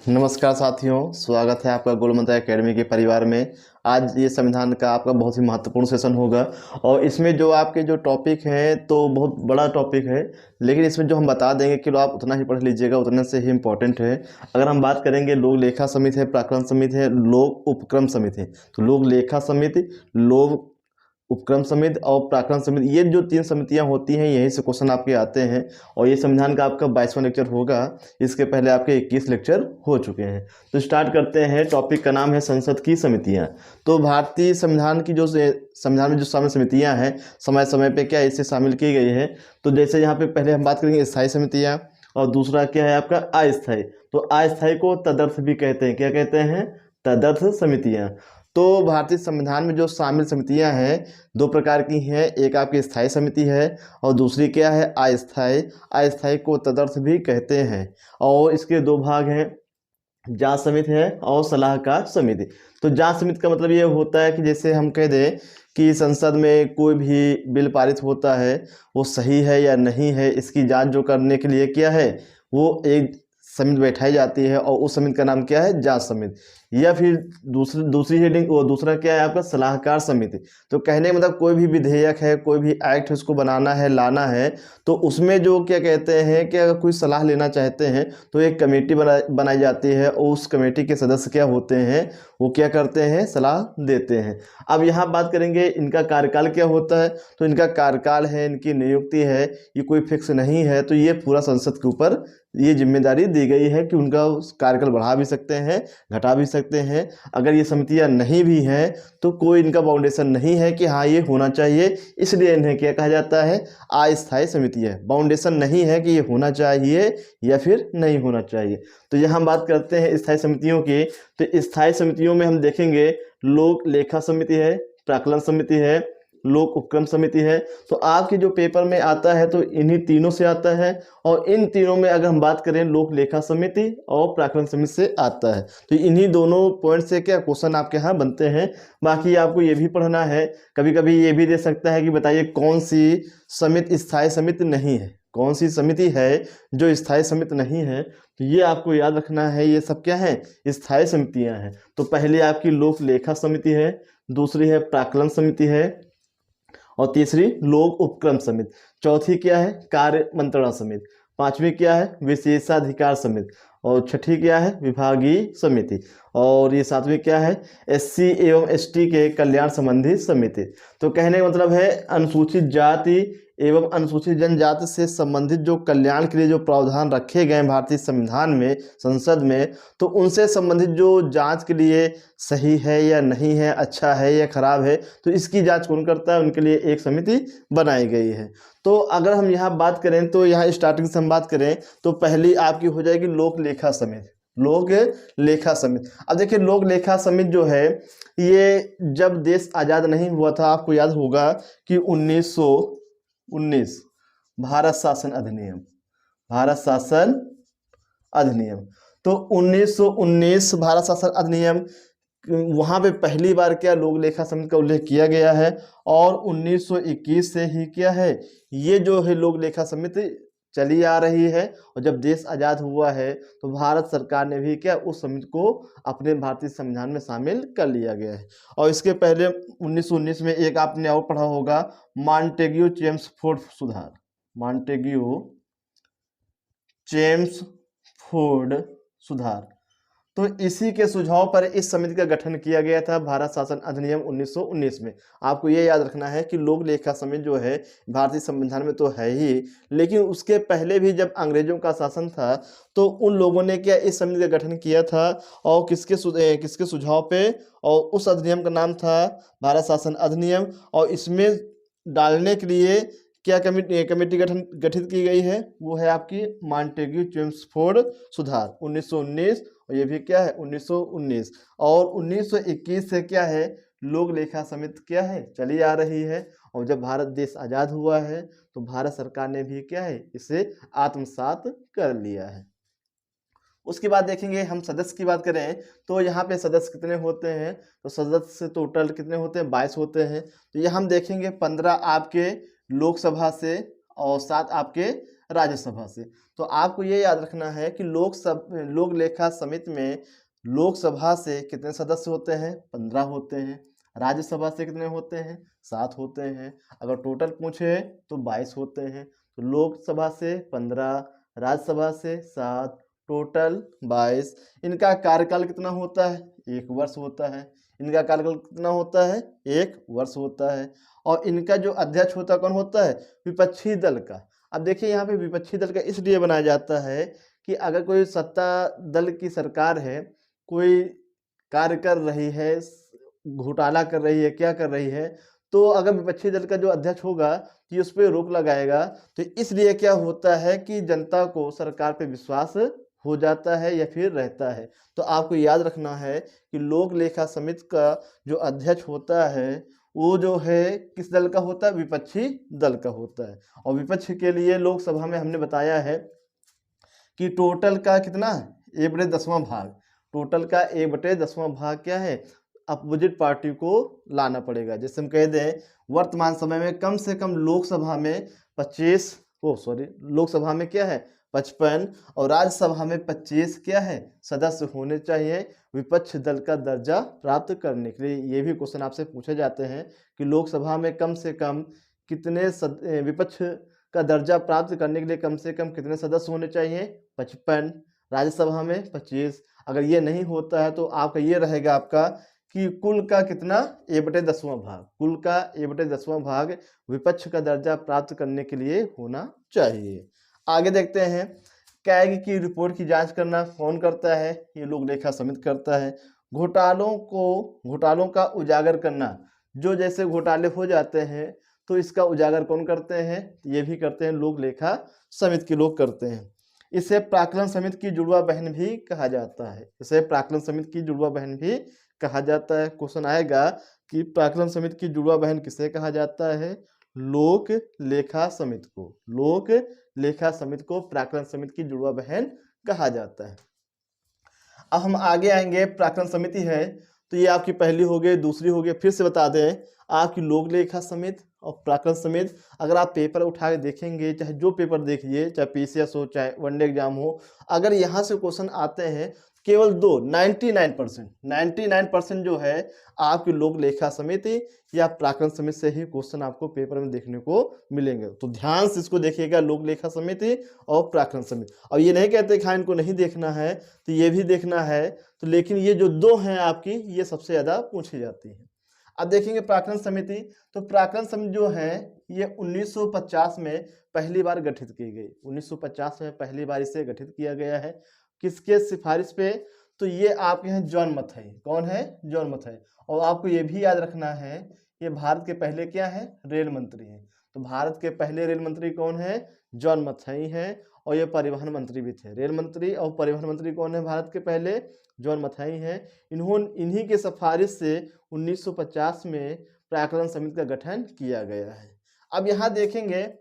नमस्कार साथियों, स्वागत है आपका गोल मंत्र एकेडमी के परिवार में। आज ये संविधान का आपका बहुत ही महत्वपूर्ण सेशन होगा और इसमें जो आपके जो टॉपिक हैं तो बहुत बड़ा टॉपिक है, लेकिन इसमें जो हम बता देंगे कि आप उतना ही पढ़ लीजिएगा, उतने से ही इम्पोर्टेंट है। अगर हम बात करेंगे लोक लेखा समिति है, प्राक्कलन समिति है, लोक उपक्रम समिति है, तो लोक लेखा समिति, लोक उपक्रम समिति और प्राक्कलन समिति, ये जो तीन समितियां होती हैं यहीं से क्वेश्चन आपके आते हैं। और ये संविधान का आपका 22वां लेक्चर होगा, इसके पहले आपके 21 लेक्चर हो चुके हैं। तो स्टार्ट करते हैं। टॉपिक का नाम है संसद की समितियां। तो भारतीय संविधान की जो संविधान में जो शामिल समितियां हैं, समय समय पे क्या इससे शामिल की गई है। तो जैसे यहाँ पे पहले हम बात करेंगे स्थायी समितियाँ, और दूसरा क्या है आपका अस्थायी। तो अस्थायी को तदर्थ भी कहते हैं। क्या कहते हैं? तदर्थ समितियाँ। तो भारतीय संविधान में जो शामिल समितियां हैं दो प्रकार की हैं, एक आपकी स्थायी समिति है और दूसरी क्या है? अस्थायी। अस्थायी को तदर्थ भी कहते हैं और इसके दो भाग हैं, जांच समिति है और सलाहकार समिति। तो जांच समिति का मतलब ये होता है कि जैसे हम कह दें कि संसद में कोई भी बिल पारित होता है वो सही है या नहीं है, इसकी जांच जो करने के लिए क्या है, वो एक समिति बैठाई जाती है और उस समिति का नाम क्या है? जांच समिति। या फिर दूसरी हेडिंग, वो दूसरा क्या है आपका? सलाहकार समिति। तो कहने का मतलब कोई भी विधेयक है, कोई भी एक्ट है, उसको बनाना है, लाना है, तो उसमें जो क्या कहते हैं कि अगर कोई सलाह लेना चाहते हैं तो एक कमेटी बनाई जाती है और उस कमेटी के सदस्य क्या होते हैं, वो क्या करते हैं? सलाह देते हैं। अब यहाँ बात करेंगे इनका कार्यकाल क्या होता है। तो इनका कार्यकाल है, इनकी नियुक्ति है, ये कोई फिक्स नहीं है। तो ये पूरा संसद के ऊपर ये जिम्मेदारी दी गई है कि उनका कार्यकाल बढ़ा भी सकते हैं, घटा भी सकते हैं। अगर ये समितियां नहीं भी हैं तो कोई इनका बाउंडेशन नहीं है कि हाँ ये होना चाहिए, इसलिए इन्हें क्या कहा जाता है? अस्थायी समितियां। बाउंडेशन नहीं है कि ये होना चाहिए या फिर नहीं होना चाहिए। तो यहाँ हम बात करते हैं स्थायी समितियों की। तो स्थायी समितियों में हम देखेंगे लोक लेखा समिति है, प्राक्कलन समिति है, लोक उपक्रम समिति है। तो आपके जो पेपर में आता है तो इन्हीं तीनों से आता है, और इन तीनों में अगर हम बात करें लोक लेखा समिति और प्राक्कलन समिति से आता है। तो इन्हीं दोनों पॉइंट से क्या क्वेश्चन आपके यहाँ बनते हैं। बाकी आपको ये भी पढ़ना है, कभी कभी ये भी दे सकता है कि बताइए कौन सी समिति स्थायी समिति नहीं है, कौन सी समिति है जो स्थायी समिति नहीं है। तो ये आपको याद रखना है, ये सब क्या है? स्थायी समितियां हैं। तो पहले आपकी लोक लेखा समिति है, दूसरी है प्राक्कलन समिति है, और तीसरी लोक उपक्रम समिति, चौथी क्या है? कार्य मंत्रणा समिति, पांचवी क्या है? विशेषाधिकार समिति, और छठी क्या है? विभागीय समिति, और ये सातवीं क्या है? एससी एवं एसटी के कल्याण संबंधी समिति। तो कहने का मतलब है अनुसूचित जाति एवं अनुसूचित जनजाति से संबंधित जो कल्याण के लिए जो प्रावधान रखे गए हैं भारतीय संविधान में, संसद में, तो उनसे संबंधित जो जांच के लिए सही है या नहीं है, अच्छा है या खराब है, तो इसकी जांच कौन करता है? उनके लिए एक समिति बनाई गई है। तो अगर हम यहाँ बात करें तो यहाँ स्टार्टिंग से हम बात करें तो पहली आपकी हो जाएगी लोक लेखा समिति। लोक लेखा समिति। अब देखिए लोक लेखा समिति जो है ये जब देश आज़ाद नहीं हुआ था, आपको याद होगा कि 1919 भारत शासन अधिनियम, भारत शासन अधिनियम। तो 1919 भारत शासन अधिनियम, वहाँ पे पहली बार क्या लोक लेखा समिति का उल्लेख किया गया है, और 1921 से ही क्या है ये जो है लोक लेखा समिति चली आ रही है। और जब देश आज़ाद हुआ है तो भारत सरकार ने भी क्या उस समिति को अपने भारतीय संविधान में शामिल कर लिया गया है। और इसके पहले 1919 में एक आपने और पढ़ा होगा, मॉन्टेग्यू चेम्सफोर्ड सुधार, मॉन्टेग्यू चेम्सफोर्ड सुधार। तो इसी के सुझाव पर इस समिति का गठन किया गया था भारत शासन अधिनियम 1919 में। आपको ये याद रखना है कि लोक लेखा समिति जो है भारतीय संविधान में तो है ही, लेकिन उसके पहले भी जब अंग्रेजों का शासन था तो उन लोगों ने क्या इस समिति का गठन किया था, और किसके सुझाव पे, और उस अधिनियम का नाम था भारत शासन अधिनियम। और इसमें डालने के लिए क्या कमेटी गठित की गई है, वो है आपकी मॉन्टेग्यू चेम्सफोर्ड सुधार 1919, और ये भी क्या है 1919। और 1921 से क्या है लोक लेखा समिति क्या है चली आ रही है। और जब भारत देश आज़ाद हुआ है तो भारत सरकार ने भी क्या है इसे आत्मसात कर लिया है। उसके बाद देखेंगे हम सदस्य की बात करें तो यहाँ पे सदस्य कितने होते हैं। तो सदस्य टोटल कितने होते हैं? 22 होते हैं। तो ये हम देखेंगे 15 आपके लोकसभा से और 7 आपके राज्यसभा से। तो आपको ये याद रखना है कि लोक लेखा समिति में लोकसभा से कितने सदस्य होते हैं? 15 होते हैं। राज्यसभा से कितने होते हैं? 7 होते हैं। अगर टोटल पूछे तो 22 होते हैं। तो लोकसभा से 15, राज्यसभा से 7, टोटल 22। इनका कार्यकाल कितना होता है? 1 वर्ष होता है। इनका कार्यकाल कितना होता है? 1 वर्ष होता है। और इनका जो अध्यक्ष होता है कौन होता है? विपक्षी दल का। अब देखिए यहाँ पे विपक्षी दल का इसलिए बनाया जाता है कि अगर कोई सत्ता दल की सरकार है, कोई कार्य कर रही है, घोटाला कर रही है, क्या कर रही है, तो अगर विपक्षी दल का जो अध्यक्ष होगा कि उस पर रोक लगाएगा, तो इसलिए क्या होता है कि जनता को सरकार पे विश्वास हो जाता है या फिर रहता है। तो आपको याद रखना है कि लोक लेखा समिति का जो अध्यक्ष होता है वो जो है किस दल का होता है? विपक्षी दल का होता है। और विपक्ष के लिए लोकसभा में हमने बताया है कि टोटल का कितना? 1/10वां भाग। टोटल का 1/10वां भाग क्या है? अपोजिट पार्टी को लाना पड़ेगा। जैसे हम कह दें वर्तमान समय में कम से कम लोकसभा में 25 लोकसभा में क्या है? 55 और राज्यसभा में 25 क्या है? सदस्य होने चाहिए विपक्ष दल का दर्जा प्राप्त करने के लिए। ये भी क्वेश्चन आपसे पूछे जाते हैं कि लोकसभा में कम से कम कितने विपक्ष का दर्जा प्राप्त करने के लिए कम से कम कितने सदस्य होने चाहिए? 55। राज्यसभा में 25। अगर ये नहीं होता है तो आपका ये रहेगा आपका कि कुल का कितना? 1/10वां भाग। कुल का 1/10वां भाग विपक्ष का दर्जा प्राप्त करने के लिए होना चाहिए। आगे देखते हैं, कैग की रिपोर्ट की जांच करना कौन करता है? ये लोक लेखा समिति करता है। घोटालों का उजागर करना, जो जैसे घोटाले हो जाते हैं तो इसका उजागर कौन करते हैं? ये भी करते हैं लोक लेखा समिति के लोग करते हैं। इसे प्राक्कलन समिति की जुड़वा बहन भी कहा जाता है। इसे प्राक्कलन समिति की जुड़वा बहन भी कहा जाता है। क्वेश्चन आएगा कि प्राक्कलन समिति की जुड़वा बहन किसे कहा जाता है? लोक लेखा समिति को। लोक लेखा समिति को प्राक्कलन समिति की जुड़वा बहन कहा जाता है। अब हम आगे आएंगे। प्राक्कलन समिति है तो ये आपकी पहली हो गई, दूसरी हो गई। फिर से बता दें, आपकी लोक लेखा समिति और प्राक्कलन समिति, अगर आप पेपर उठा के देखेंगे, चाहे जो पेपर देखिए, चाहे पीसीएस हो, चाहे वनडे एग्जाम हो, अगर यहाँ से क्वेश्चन आते हैं केवल 99% जो है आपकी लोक लेखा समिति या प्राक्कलन समिति से ही क्वेश्चन आपको पेपर में देखने को मिलेंगे। तो ध्यान से इसको देखिएगा, लोक लेखा समिति और प्राक्कलन समिति। और ये नहीं कहते कि हाँ इनको नहीं देखना है, तो ये भी देखना है। तो लेकिन ये जो 2 हैं आपकी, ये सबसे ज़्यादा पूछी जाती हैं। अब देखेंगे प्राक्कलन समिति। तो प्राक्कलन समिति जो है ये 1950 में पहली बार गठित की गई। 1950 में पहली बार इसे गठित किया गया है। किसके सिफारिश पे? तो ये आपके हैं जॉन मथाई। कौन है? जॉन मथाई। और आपको ये भी याद रखना है, ये भारत के पहले क्या है? रेल मंत्री हैं। तो भारत के पहले रेल मंत्री कौन है? जॉन मथाई हैं। और ये परिवहन मंत्री भी थे। रेल मंत्री और परिवहन मंत्री कौन है भारत के पहले? जॉन मथाई हैं। इन्हीं के सिफारिश से 1950 में प्राक्कलन समिति का गठन किया गया है। अब यहाँ देखेंगे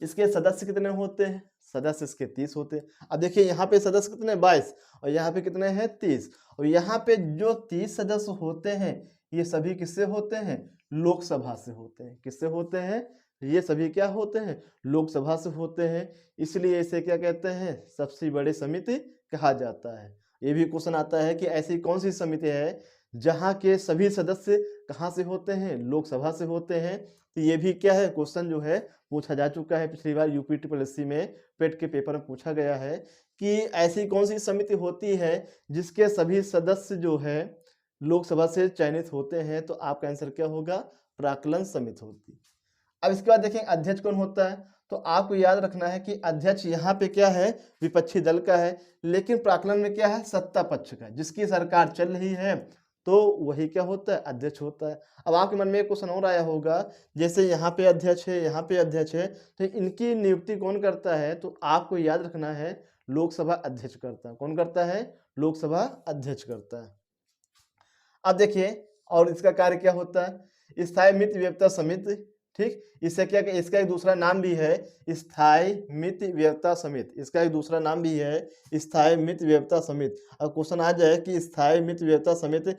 इसके सदस्य कितने होते हैं? सदस्य इसके 30 होते हैं। अब देखिए यहाँ पे सदस्य कितने? 22। और यहाँ पे कितने हैं? 30। और यहाँ पे जो 30 सदस्य होते हैं ये सभी किससे होते हैं? लोकसभा से होते हैं। किससे होते हैं? ये सभी क्या होते हैं? लोकसभा से होते हैं। इसलिए इसे क्या कहते हैं? सबसे बड़ी समिति कहा जाता है। ये भी क्वेश्चन आता है कि ऐसी कौन सी समिति है जहाँ के सभी सदस्य कहाँ से होते हैं? लोकसभा से होते हैं। तो ये भी क्या है? क्वेश्चन जो है पूछा जा चुका है। पिछली बार यूपी ट्रिपल में पेट के पेपर में पूछा गया है कि ऐसी कौन सी समिति होती है जिसके सभी सदस्य जो है लोकसभा से चयनित होते हैं? तो आपका आंसर क्या होगा? प्राक्कलन समिति होती। अब इसके बाद देखें अध्यक्ष कौन होता है। तो आपको याद रखना है कि अध्यक्ष यहाँ पे क्या है? विपक्षी दल का है। लेकिन प्राक्कलन में क्या है? सत्ता पक्ष का, जिसकी सरकार चल रही है तो वही क्या होता है? अध्यक्ष होता है। अब आपके मन में एक क्वेश्चन और आया होगा, जैसे यहाँ पे अध्यक्ष है, यहाँ पे अध्यक्ष है, तो इनकी नियुक्ति कौन करता है? तो आपको याद रखना है लोकसभा अध्यक्ष करता है। कौन करता है? लोकसभा अध्यक्ष करता है। अब देखिए, और इसका कार्य क्या होता है? स्थायी मित विवेकता समिति। ठीक, इससे क्या, इसका एक दूसरा नाम भी है स्थायी मित विवेकता समिति। इसका एक दूसरा नाम भी है स्थायी मित विवेकता समिति। अब क्वेश्चन आ जाए कि स्थायी मित विवेकता समिति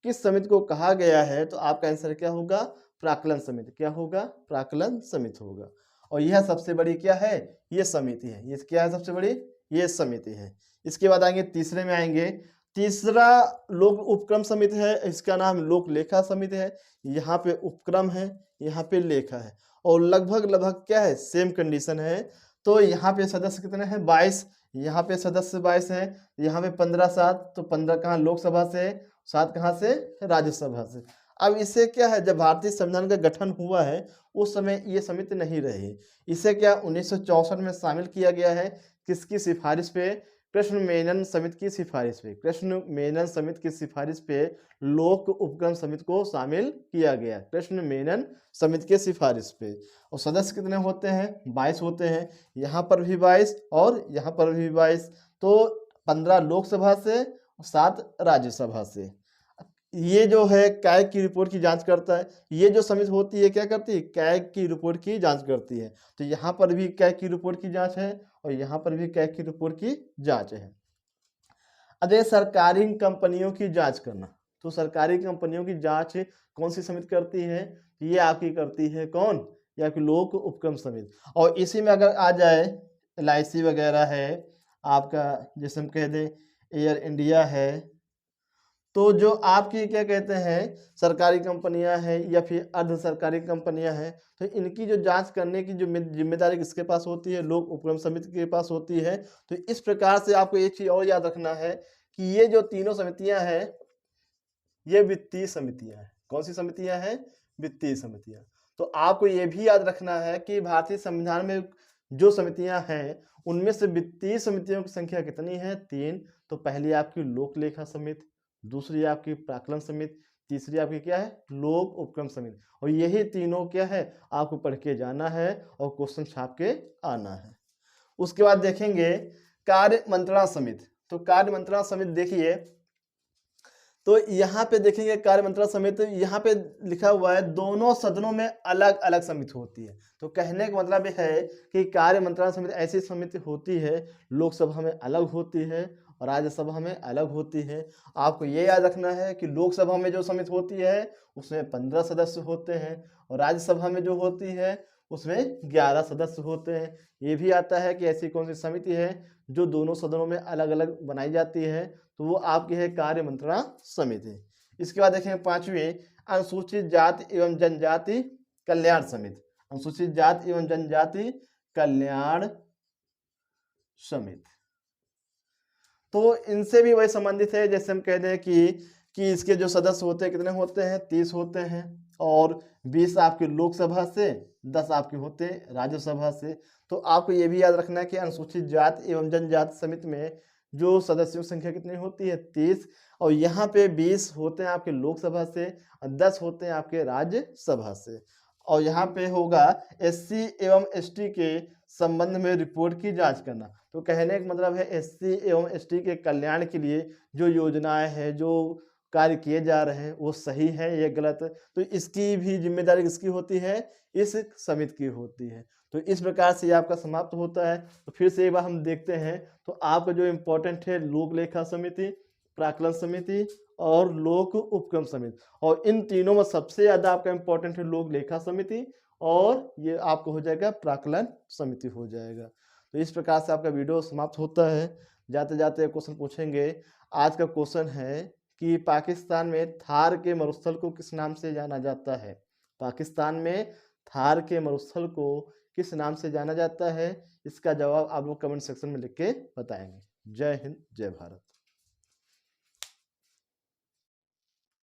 किस समिति को कहा गया है? तो आपका आंसर क्या होगा? प्राक्कलन समिति। क्या होगा? प्राक्कलन समिति होगा। और यह सबसे बड़ी क्या है, ये समिति है। ये क्या है सबसे बड़ी, ये समिति है। इसके बाद आएंगे तीसरे में आएंगे। तीसरा लोक उपक्रम समिति है, इसका नाम लोक लेखा समिति है। यहाँ पे उपक्रम है, यहाँ पे लेखा है, और लगभग लगभग क्या है, सेम कंडीशन है। तो यहाँ पे सदस्य कितने हैं, 22। यहाँ पे सदस्य 22 हैं। यहाँ पे 15 7, तो 15 कहाँ लोकसभा से, 7 कहाँ से, राज्यसभा से। अब इससे क्या है, जब भारतीय संविधान का गठन हुआ है उस समय ये समिति नहीं रही। इसे क्या 1964 में शामिल किया गया है, किसकी सिफारिश पे, कृष्ण मेनन समिति की सिफारिश पे। कृष्ण मेनन समिति की सिफारिश पे लोक उपक्रम समिति को शामिल किया गया, कृष्ण मेनन समिति के सिफारिश पे। और सदस्य कितने होते हैं, 22 होते हैं। यहाँ पर भी 22 और यहाँ पर भी 22, तो 15 लोकसभा से, 7 राज्यसभा से। ये जो है कैग की रिपोर्ट की जांच करता है। ये जो समिति होती है क्या करती है, कैग की रिपोर्ट की जांच करती है। तो यहाँ पर भी कैग की रिपोर्ट की जांच है और यहाँ पर भी कैग की रिपोर्ट की जांच है। अब ये सरकारी कंपनियों की जांच करना, तो सरकारी कंपनियों की जांच कौन सी समिति करती है, ये आपकी करती है कौन, ये आपकी लोक उपक्रम समिति। और इसी में अगर आ जाए LIC वगैरह है आपका, जैसे हम कह दें एयर इंडिया है, तो जो आपकी क्या कहते हैं सरकारी कंपनियां हैं या फिर अर्ध सरकारी कंपनियां हैं, तो इनकी जो जांच करने की जो जिम्मेदारी किसके पास होती है, लोक उपक्रम समिति के पास होती है। तो इस प्रकार से आपको एक चीज और याद रखना है कि ये जो तीनों समितियां हैं ये वित्तीय समितियां हैं। कौन सी समितियां हैं, वित्तीय समितियां। तो आपको ये भी याद रखना है कि भारतीय संविधान में जो समितियां हैं उनमें से वित्तीय समितियों की संख्या कितनी है, 3। तो पहली आपकी लोक लेखा समिति, दूसरी आपकी प्राक्कलन समिति, तीसरी आपकी क्या है, लोक उपक्रम समिति। और यही तीनों क्या है आपको पढ़ के जाना है और क्वेश्चन छाप के आना है। उसके बाद देखेंगे कार्य मंत्रणा समिति। तो कार्य मंत्रणा समिति देखिए, तो यहाँ पे देखेंगे कार्य मंत्रणा समिति, यहाँ पे लिखा हुआ है दोनों सदनों में अलग अलग समिति होती है। तो कहने का मतलब है कि कार्य मंत्रणा समिति ऐसी समिति होती है, लोकसभा में अलग होती है और राज्यसभा में अलग होती है। आपको ये याद रखना है कि लोकसभा में जो समिति होती है उसमें 15 सदस्य होते हैं और राज्यसभा में जो होती है उसमें 11 सदस्य होते हैं। ये भी आता है कि ऐसी कौन सी समिति है जो दोनों सदनों में अलग अलग बनाई जाती है, तो वो आपकी है कार्य मंत्रणा समिति। इसके बाद देखेंगे 5वीं अनुसूचित जाति एवं जनजाति कल्याण समिति। अनुसूचित जाति एवं जनजाति कल्याण समिति, तो इनसे भी वही संबंधित है। जैसे हम कह दें कि इसके जो सदस्य होते हैं कितने होते हैं, 30 होते हैं और 20 आपके लोकसभा से, 10 आपके होते हैं राज्यसभा से। तो आपको ये भी याद रखना है कि अनुसूचित जाति एवं जनजाति समिति में जो सदस्यों की संख्या कितनी होती है, 30। और यहाँ पे 20 होते हैं आपके लोकसभा से और 10 होते हैं आपके राज्यसभा से। और यहाँ पे होगा SC एवं ST के संबंध में रिपोर्ट की जांच करना। तो कहने का मतलब है SC एवं ST के कल्याण के लिए जो योजनाएं हैं, जो कार्य किए जा रहे हैं वो सही है या गलत, तो इसकी भी जिम्मेदारी किसकी होती है, इस समिति की होती है। तो इस प्रकार से ये आपका समाप्त होता है। तो फिर से एक बार हम देखते हैं, तो आपका जो इम्पोर्टेंट है लोक लेखा समिति, प्राक्कलन समिति और लोक उपक्रम समिति, और इन तीनों में सबसे ज्यादा आपका इम्पोर्टेंट है लोक लेखा समिति और ये आपको हो जाएगा प्राक्कलन समिति हो जाएगा। तो इस प्रकार से आपका वीडियो समाप्त होता है। जाते जाते क्वेश्चन पूछेंगे। आज का क्वेश्चन है कि पाकिस्तान में थार के मरुस्थल को किस नाम से जाना जाता है। पाकिस्तान में थार के मरुस्थल को किस नाम से जाना जाता है, इसका जवाब आप लोग कमेंट सेक्शन में लिख के बताएंगे। जय हिंद, जय भारत।